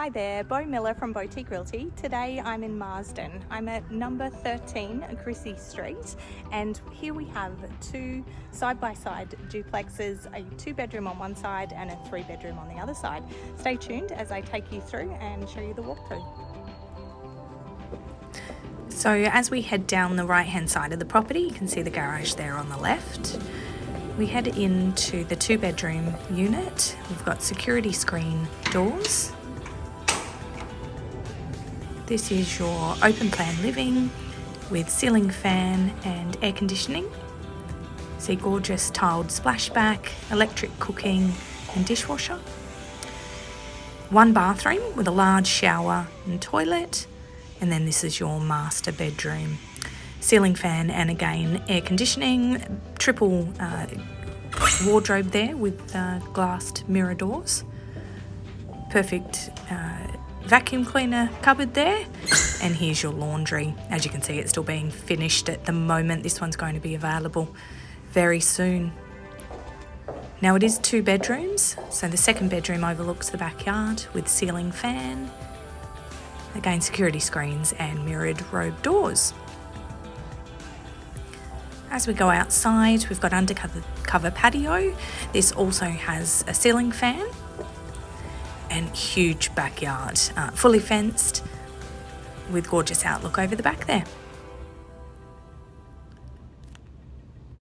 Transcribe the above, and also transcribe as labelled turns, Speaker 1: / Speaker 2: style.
Speaker 1: Hi there, Bo Miller from Boutique Realty. Today I'm in Marsden. I'm at number 13 Crisci Street, and here we have two side-by-side duplexes, a 2-bedroom on one side and a 3-bedroom on the other side. Stay tuned as I take you through and show you the walkthrough. So as we head down the right-hand side of the property, you can see the garage there on the left. We head into the 2-bedroom unit. We've got security screen doors. This is your open plan living with ceiling fan and air conditioning. See gorgeous tiled splashback, electric cooking and dishwasher. 1 bathroom with a large shower and toilet. And then this is your master bedroom. Ceiling fan and again air conditioning, triple wardrobe there with glassed mirror doors. Perfect vacuum cleaner cupboard there, and here's your laundry. As you can see, it's still being finished at the moment. This one's going to be available very soon. Now it is 2 bedrooms, so the 2nd bedroom overlooks the backyard with ceiling fan, again security screens and mirrored robe doors. As we go outside, we've got undercover patio. This also has a ceiling fan and huge backyard, fully fenced with gorgeous outlook over the back there.